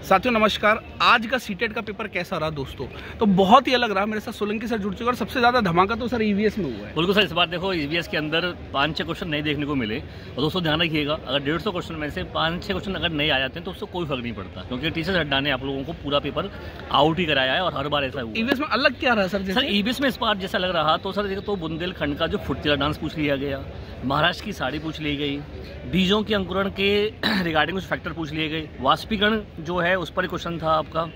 साथियों नमस्कार। आज का सीटेट का पेपर कैसा रहा दोस्तों? तो बहुत ही अलग रहा। मेरे साथ सोलंकी सर जुड़ चुके और सबसे ज़्यादा धमाका तो सर ईवीएस में हुआ है। बिल्कुल सर, इस बार देखो ईवीएस के अंदर 5-6 क्वेश्चन नहीं देखने को मिले। और दोस्तों ध्यान रखिएगा, अगर 150 क्वेश्चन में से 5-6 क्वेश्चन अगर नहीं आ जाते हैं तो उससे कोई फर्क नहीं पड़ता, क्योंकि टीचर्स अड्डा ने आप लोगों को पूरा पेपर आउट ही कराया है और हर बार ऐसा हुआ। ईवीएस में अलग क्या रहा सर? सर ईवीएस में इस बार जैसा लग रहा तो सर तो बुंदेलखंड का जो फुटतीला डांस पूछ लिया गया, महाराष्ट्र की साड़ी पूछ ली गई, बीजों के अंकुरण के रिगार्डिंग कुछ फैक्टर पूछ लिए गए, वाष्पीकरण जो है उस पर क्वेश्चन था आपका,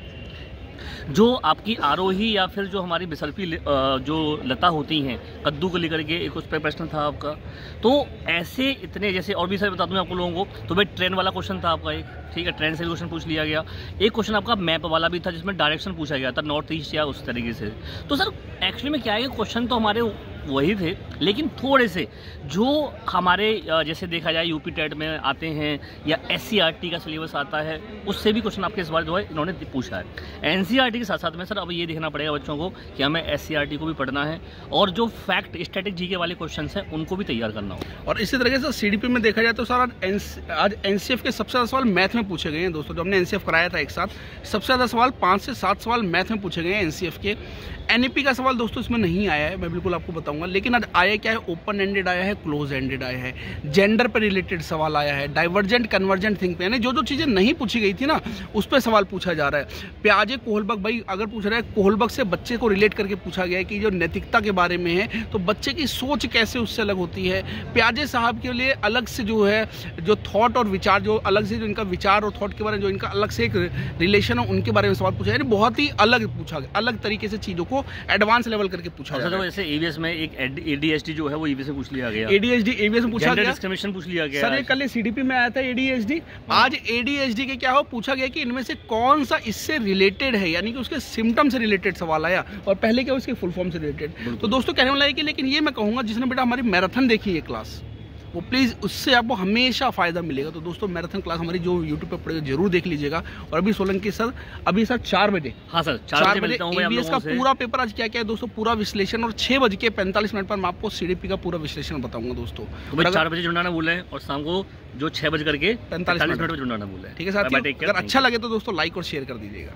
जो आपकी आरोही या फिर जो हमारी बिसल्फी जो लता होती हैं कद्दू को लेकर के एक उस पर प्रश्न था आपका। तो ऐसे इतने जैसे और भी सारे बता दूं आपको लोगों को। तो भाई ट्रेन वाला क्वेश्चन था आपका एक, ठीक है, ट्रेन से क्वेश्चन पूछ लिया गया। एक क्वेश्चन आपका मैप वाला भी था जिसमें डायरेक्शन पूछा गया था नॉर्थ ईस्ट या उस तरीके से। तो सर एक्चुअली में क्या है कि क्वेश्चन तो हमारे वही थे, लेकिन थोड़े से जो हमारे जैसे देखा जाए यूपी टेट में आते हैं या एससीईआरटी का सिलेबस आता है उससे भी क्वेश्चन आपके इस बार जो है इन्होंने पूछा है। एनसीईआरटी के साथ साथ में सर अब ये देखना पड़ेगा बच्चों को कि हमें एससीईआरटी को भी पढ़ना है और जो फैक्ट स्टैटिक जीके वाले क्वेश्चन हैं उनको भी तैयार करना हो। और इसी तरीके से सीडीपी में देखा जाए तो सर आज एनसीएफ के सबसे ज़्यादा सवाल मैथ में पूछे गए हैं दोस्तों। जो हमने एनसीएफ कराया था एक साथ, सबसे ज़्यादा सवाल 5 से 7 सवाल मैथ में पूछे गए हैं एनसीएफ के। एनईपी का सवाल दोस्तों इसमें नहीं आया है, मैं बिल्कुल आपको बताऊंगा। लेकिन आज आया क्या है, ओपन एंडेड आया है, क्लोज एंडेड आया है, जेंडर पर रिलेटेड सवाल आया है, डाइवर्जेंट कन्वर्जेंट थिंक पे, यानी जो जो चीज़ें नहीं पूछी गई थी ना उस पर सवाल पूछा जा रहा है। प्याजे कोहलबग, भाई अगर पूछ रहा है कोहलबग से बच्चे को रिलेट करके पूछा गया है कि जो नैतिकता के बारे में है तो बच्चे की सोच कैसे उससे अलग होती है। प्याजे साहब के लिए अलग से जो है जो थॉट और विचार, जो अलग से जो इनका विचार और थॉट के बारे में जो इनका अलग से एक रिलेशन है उनके बारे में सवाल पूछा, यानी बहुत ही अलग पूछा गया, अलग तरीके से चीज़ों को एडवांस लेवल करके पूछा जाता है। जैसे ईवीएस में एक एडीएसडी जो है वो ईवीएस में पूछ लिया गया, एडीएसडी ईवीएस में पूछा गया, डिस्क्रिमिनेशन पूछ लिया गया। सर ये कल सीडीपी में आया था एडीएसडी। आज एडीएसडी के क्या हो पूछा गया कि इनमें से कौन सा इससे रिलेटेड है, यानी कि उसके सिम्टम से रिलेटेड सवाल आया और पहले क्या उसके फुल फॉर्म से रिलेटेड। तो दोस्तों कहने वाला है कि लेकिन ये मैं कहूँगा जिसने बेटा हमारी मैराथन देखी है क्लास वो प्लीज़ उससे आपको हमेशा फ़ायदा मिलेगा। तो दोस्तों मैराथन क्लास हमारी जो यूट्यूब पर पड़ेगा जरूर देख लीजिएगा। और अभी सोलंकी सर अभी सर 4 बजे, हाँ सर 4 बजे ईवीएस का पूरा पेपर आज क्या क्या है दोस्तों, पूरा विश्लेषण, और 6:45 पर मैं आपको सीडीपी का पूरा विश्लेषण बताऊंगा दोस्तों। तो 4 बजे जुड़ना ना भूलें और शाम को जो 6 बज करके 45 मिनट पर जुड़ना ना भूलें। ठीक है साथियों, अगर अच्छा लगे तो दोस्तों लाइक और शेयर कर दीजिएगा।